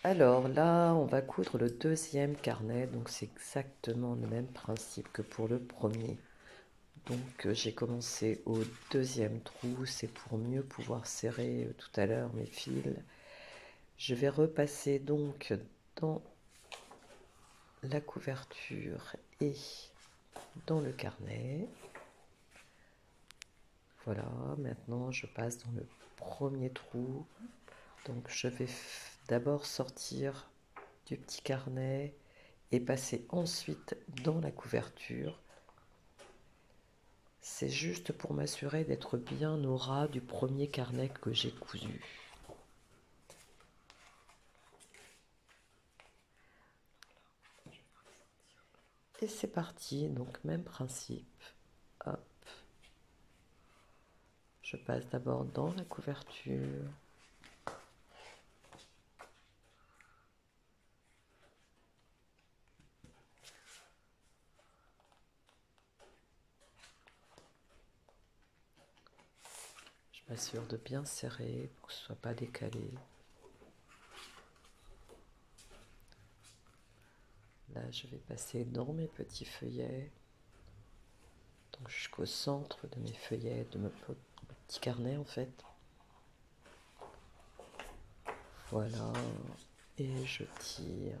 Alors là, on va coudre le deuxième carnet, donc c'est exactement le même principe que pour le premier. Donc j'ai commencé au deuxième trou, c'est pour mieux pouvoir serrer tout à l'heure mes fils. Je vais repasser donc dans la couverture et dans le carnet. Voilà, maintenant je passe dans le premier trou. Donc je vais d'abord sortir du petit carnet et passer ensuite dans la couverture. C'est juste pour m'assurer d'être bien au ras du premier carnet que j'ai cousu. Et c'est parti, donc même principe. Hop. Je passe d'abord dans la couverture. Je m'assure de bien serrer pour que ce ne soit pas décalé. Là, je vais passer dans mes petits feuillets, donc jusqu'au centre de mes feuillets, de mon petit carnet en fait. Voilà, et je tire.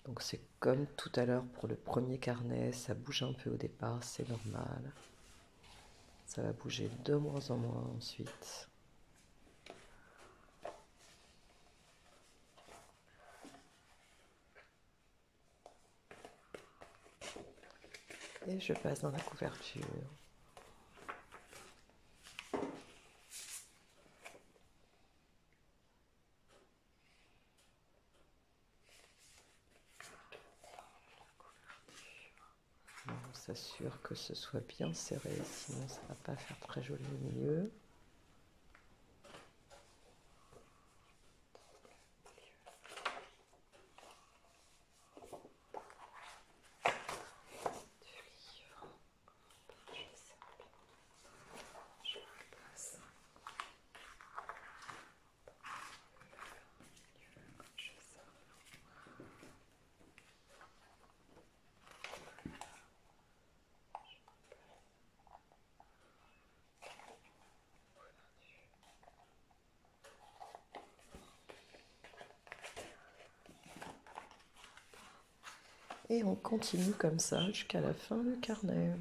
Donc c'est comme tout à l'heure pour le premier carnet, ça bouge un peu au départ, c'est normal. Ça va bouger de moins en moins ensuite. Et je passe dans la couverture. On s'assure que ce soit bien serré, sinon ça ne va pas faire très joli au milieu. Et on continue comme ça jusqu'à la fin du carnet.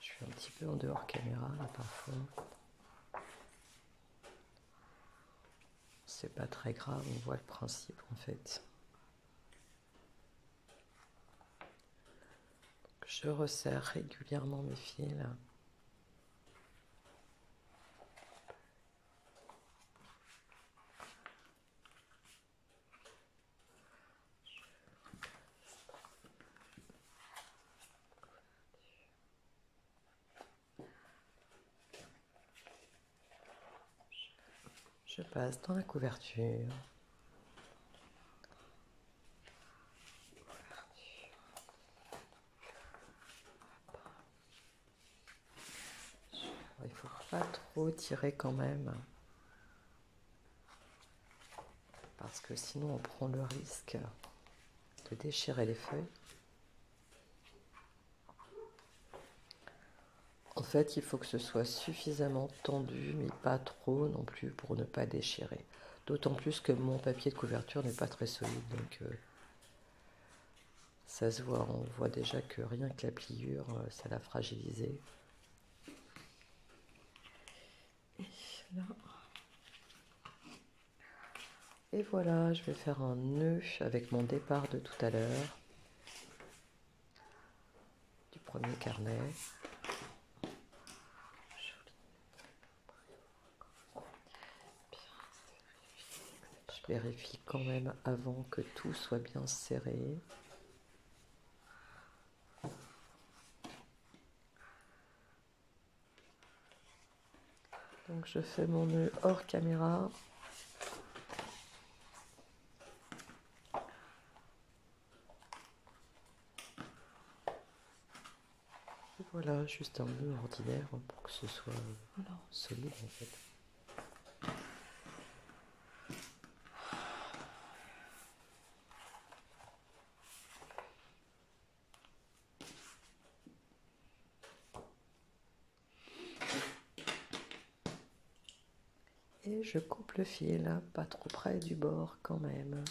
Je suis un petit peu en dehors caméra là parfois. C'est pas très grave, on voit le principe en fait. Je resserre régulièrement mes fils. Je passe dans la couverture. Il ne faut pas trop tirer quand même, parce que sinon on prend le risque de déchirer les feuilles. En fait, il faut que ce soit suffisamment tendu, mais pas trop non plus pour ne pas déchirer. D'autant plus que mon papier de couverture n'est pas très solide, donc ça se voit. On voit déjà que rien que la pliure, ça l'a fragilisé. Là. Et voilà, je vais faire un nœud avec mon départ de tout à l'heure, du premier carnet. Je vérifie quand même avant que tout soit bien serré. Donc je fais mon nœud hors caméra. Et voilà, juste un nœud ordinaire pour que ce soit solide en fait. Et je coupe le fil, pas trop près du bord quand même.